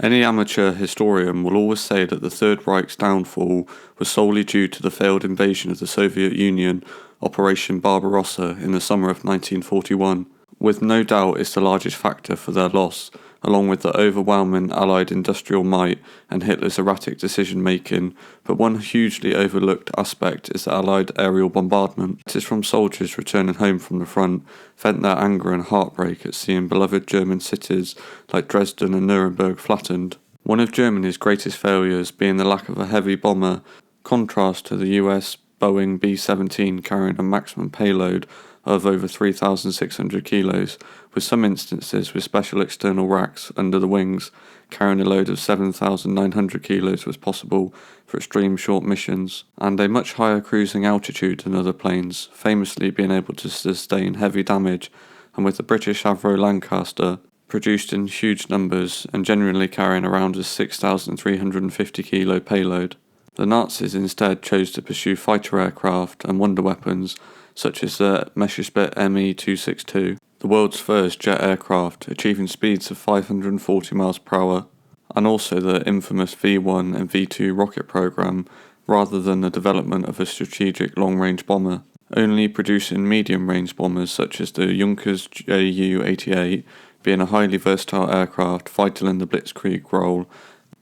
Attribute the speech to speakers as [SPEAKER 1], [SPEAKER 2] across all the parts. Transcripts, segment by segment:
[SPEAKER 1] Any amateur historian will always say that the Third Reich's downfall was solely due to the failed invasion of the Soviet Union, Operation Barbarossa, in the summer of 1941, with no doubt is the largest factor for their loss, along with the overwhelming Allied industrial might and Hitler's erratic decision-making, but one hugely overlooked aspect is the Allied aerial bombardment. It is from soldiers returning home from the front, vent their anger and heartbreak at seeing beloved German cities like Dresden and Nuremberg flattened. One of Germany's greatest failures being the lack of a heavy bomber, contrast to the US Boeing B-17 carrying a maximum payload of over 3,600 kilos, with some instances with special external racks under the wings carrying a load of 7,900 kilos was possible for extreme short missions, and a much higher cruising altitude than other planes, famously being able to sustain heavy damage, and with the British Avro Lancaster produced in huge numbers and generally carrying around a 6,350 kilo payload. The Nazis instead chose to pursue fighter aircraft and wonder weapons such as the Messerschmitt Me-262, the world's first jet aircraft, achieving speeds of 540 miles per hour, and also the infamous V-1 and V-2 rocket program, rather than the development of a strategic long-range bomber, only producing medium-range bombers such as the Junkers Ju-88, being a highly versatile aircraft vital in the Blitzkrieg role,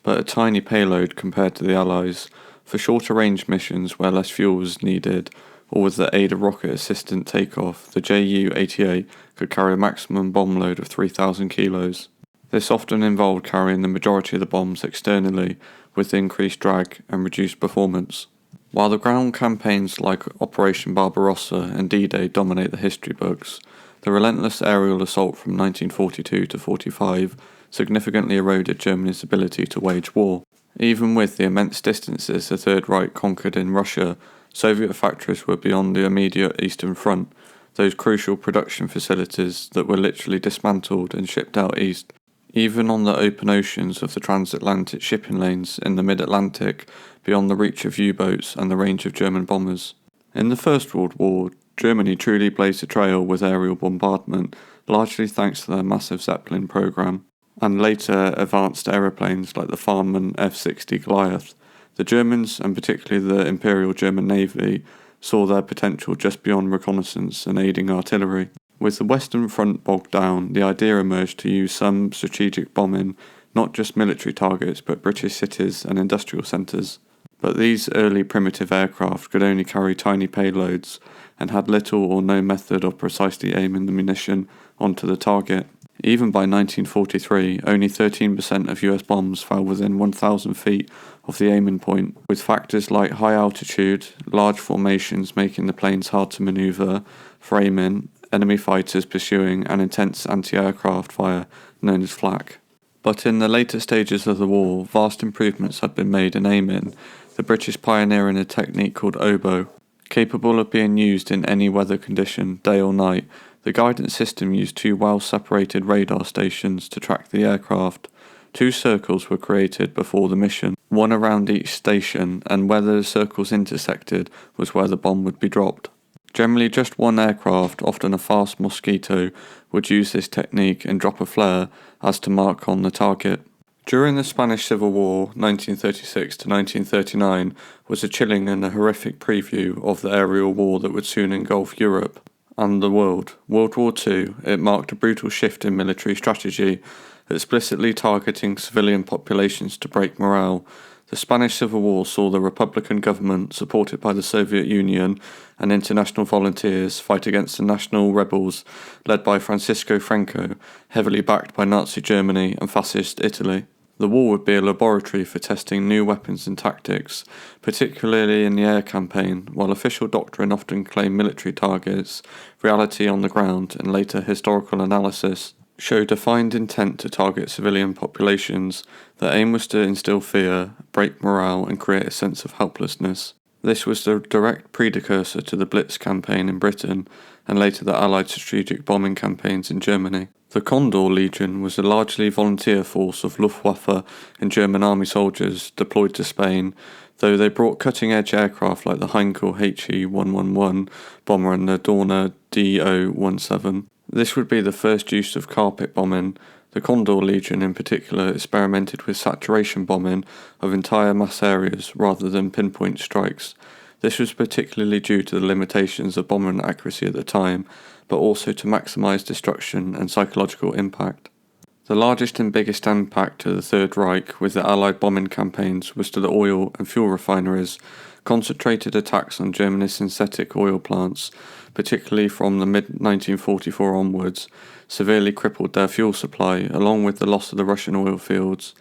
[SPEAKER 1] but a tiny payload compared to the Allies. For shorter range missions where less fuel was needed, or with the aid of rocket assistant takeoff, the Ju-88 could carry a maximum bomb load of 3,000 kilos. This often involved carrying the majority of the bombs externally, with increased drag and reduced performance. While the ground campaigns like Operation Barbarossa and D-Day dominate the history books, the relentless aerial assault from 1942 to 45 significantly eroded Germany's ability to wage war. Even with the immense distances the Third Reich conquered in Russia, Soviet factories were beyond the immediate Eastern Front, those crucial production facilities that were literally dismantled and shipped out east. Even on the open oceans of the transatlantic shipping lanes in the mid-Atlantic, beyond the reach of U-boats and the range of German bombers. In the First World War, Germany truly blazed a trail with aerial bombardment, largely thanks to their massive Zeppelin program, and later advanced aeroplanes like the Farman F-60 Goliath. The Germans, and particularly the Imperial German Navy, saw their potential just beyond reconnaissance and aiding artillery. With the Western Front bogged down, the idea emerged to use some strategic bombing, not just military targets but British cities and industrial centres. But these early primitive aircraft could only carry tiny payloads and had little or no method of precisely aiming the munition onto the target. Even by 1943, only 13% of US bombs fell within 1,000 feet of the aiming point, with factors like high altitude, large formations making the planes hard to manoeuvre, framing, enemy fighters pursuing, and intense anti-aircraft fire known as flak. But in the later stages of the war, vast improvements had been made in aiming, the British pioneering a technique called oboe. Capable of being used in any weather condition, day or night, the guidance system used two well-separated radar stations to track the aircraft. Two circles were created before the mission, one around each station, and where the circles intersected was where the bomb would be dropped. Generally just one aircraft, often a fast Mosquito, would use this technique and drop a flare as to mark on the target. During the Spanish Civil War, 1936 to 1939, was a chilling and a horrific preview of the aerial war that would soon engulf Europe and the world. World War II, it marked a brutal shift in military strategy, explicitly targeting civilian populations to break morale. The Spanish Civil War saw the Republican government, supported by the Soviet Union and international volunteers, fight against the national rebels led by Francisco Franco, heavily backed by Nazi Germany and fascist Italy. The war would be a laboratory for testing new weapons and tactics, particularly in the air campaign. While official doctrine often claimed military targets, reality on the ground and later historical analysis show defined intent to target civilian populations. The aim was to instill fear, break morale and create a sense of helplessness. This was the direct precursor to the Blitz campaign in Britain and later the Allied strategic bombing campaigns in Germany. The Condor Legion was a largely volunteer force of Luftwaffe and German army soldiers deployed to Spain, though they brought cutting-edge aircraft like the Heinkel HE-111 bomber and the Dorna Do-17. This would be the first use of carpet bombing. The The Condor Legion in particular experimented with saturation bombing of entire mass areas rather than pinpoint strikes. This was particularly due to the limitations of bombing accuracy at the time, but also to maximise destruction and psychological impact. The largest and biggest impact to the Third Reich with the Allied bombing campaigns was to the oil and fuel refineries. Concentrated attacks on Germany's synthetic oil plants, particularly from the mid-1944 onwards, severely crippled their fuel supply, along with the loss of the Russian oil fields.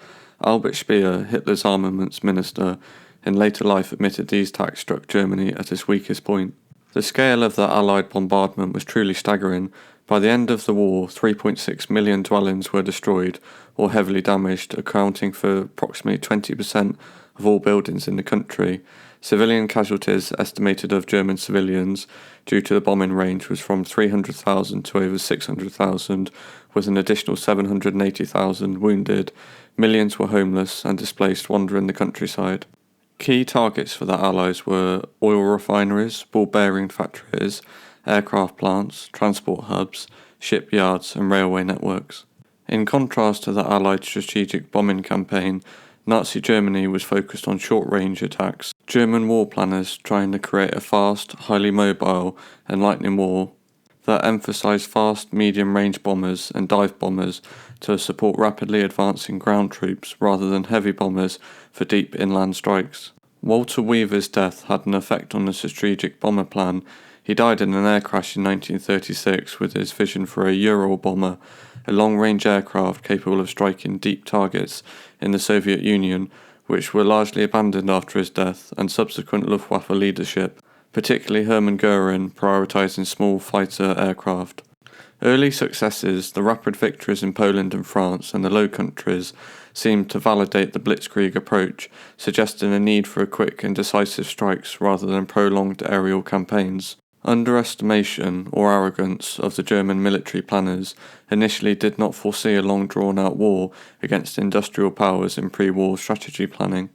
[SPEAKER 1] Albert Speer, Hitler's armaments minister, in later life admitted these attacks struck Germany at its weakest point. The scale of the Allied bombardment was truly staggering. By the end of the war, 3.6 million dwellings were destroyed or heavily damaged, accounting for approximately 20% of all buildings in the country. Civilian casualties estimated of German civilians due to the bombing range was from 300,000 to over 600,000, with an additional 780,000 wounded. Millions were homeless and displaced wandering the countryside. Key targets for the Allies were oil refineries, ball bearing factories, aircraft plants, transport hubs, shipyards and railway networks. In contrast to the Allied strategic bombing campaign, Nazi Germany was focused on short-range attacks. German war planners trying to create a fast, highly mobile and lightning war that emphasised fast, medium-range bombers and dive bombers to support rapidly advancing ground troops rather than heavy bombers for deep inland strikes. Walter Weaver's death had an effect on the strategic bomber plan. He died in an air crash in 1936 with his vision for a Ural bomber, a long-range aircraft capable of striking deep targets in the Soviet Union, which were largely abandoned after his death and subsequent Luftwaffe leadership, particularly Hermann Göring, prioritising small fighter aircraft. Early successes, the rapid victories in Poland and France and the Low Countries, seemed to validate the Blitzkrieg approach, suggesting a need for quick and decisive strikes rather than prolonged aerial campaigns. Underestimation or arrogance of the German military planners initially did not foresee a long drawn-out war against industrial powers in pre-war strategy planning.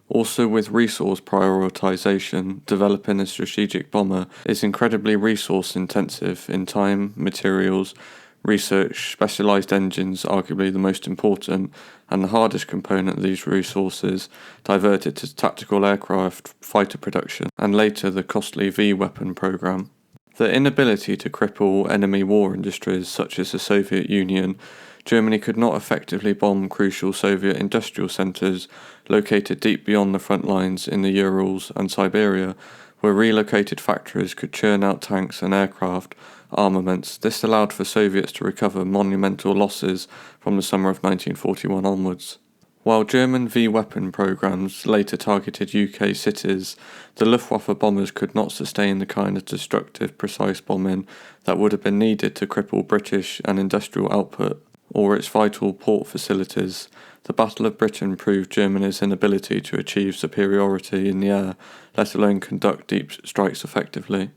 [SPEAKER 1] Also, with resource prioritization, developing a strategic bomber is incredibly resource-intensive in time, materials, research, specialized engines arguably the most important, and the hardest component of these resources diverted to tactical aircraft fighter production, and later the costly V-weapon program. The inability to cripple enemy war industries such as the Soviet Union, Germany could not effectively bomb crucial Soviet industrial centres located deep beyond the front lines in the Urals and Siberia, where relocated factories could churn out tanks and aircraft armaments. This allowed for Soviets to recover monumental losses from the summer of 1941 onwards. While German V-weapon programs later targeted UK cities, the Luftwaffe bombers could not sustain the kind of destructive, precise bombing that would have been needed to cripple British and industrial output or its vital port facilities. The Battle of Britain proved Germany's inability to achieve superiority in the air, let alone conduct deep strikes effectively.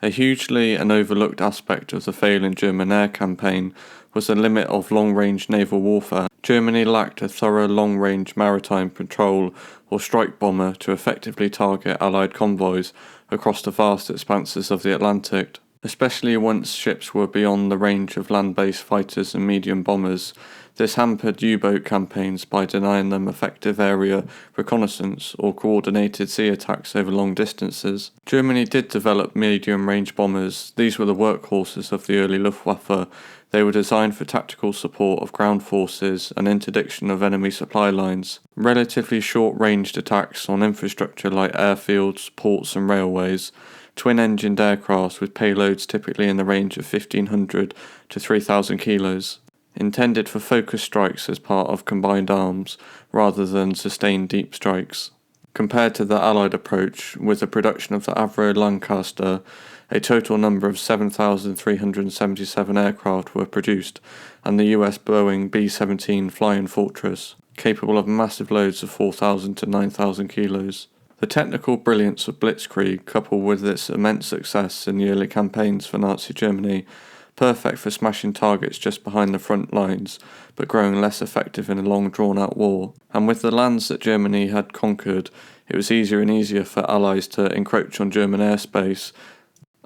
[SPEAKER 1] A hugely and overlooked aspect of the failing German air campaign was the limit of long-range naval warfare. Germany lacked a thorough long-range maritime patrol or strike bomber to effectively target Allied convoys across the vast expanses of the Atlantic, especially once ships were beyond the range of land-based fighters and medium bombers. This hampered U-boat campaigns by denying them effective area reconnaissance or coordinated sea attacks over long distances. Germany did develop medium-range bombers. These were the workhorses of the early Luftwaffe. They were designed for tactical support of ground forces and interdiction of enemy supply lines. Relatively short-ranged attacks on infrastructure like airfields, ports and railways. Twin-engined aircraft with payloads typically in the range of 1,500 to 3,000 kilos. Intended for focused strikes as part of combined arms rather than sustained deep strikes. Compared to the Allied approach, with the production of the Avro Lancaster, a total number of 7,377 aircraft were produced, and the US Boeing B-17 Flying Fortress, capable of massive loads of 4,000 to 9,000 kilos. The technical brilliance of Blitzkrieg, coupled with its immense success in the early campaigns for Nazi Germany, perfect for smashing targets just behind the front lines, but growing less effective in a long drawn-out war. And with the lands that Germany had conquered, it was easier and easier for Allies to encroach on German airspace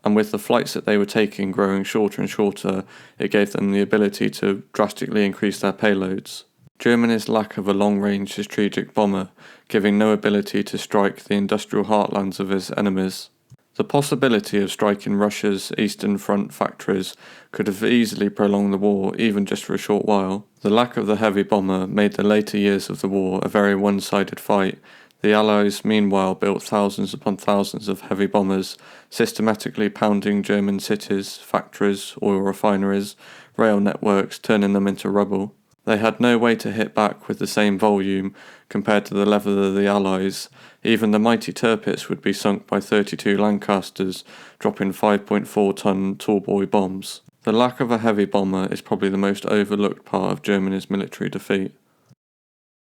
[SPEAKER 1] and with the flights that they were taking growing shorter and shorter, it gave them the ability to drastically increase their payloads. Germany's lack of a long-range strategic bomber, giving no ability to strike the industrial heartlands of its enemies. The possibility of striking Russia's Eastern Front factories could have easily prolonged the war even just for a short while. The lack of the heavy bomber made the later years of the war a very one-sided fight. The Allies meanwhile built thousands upon thousands of heavy bombers, systematically pounding German cities, factories, oil refineries, rail networks, turning them into rubble. They had no way to hit back with the same volume compared to the level of the Allies. Even the mighty Tirpitz would be sunk by 32 Lancasters, dropping 5.4-ton tallboy bombs. The lack of a heavy bomber is probably the most overlooked part of Germany's military defeat.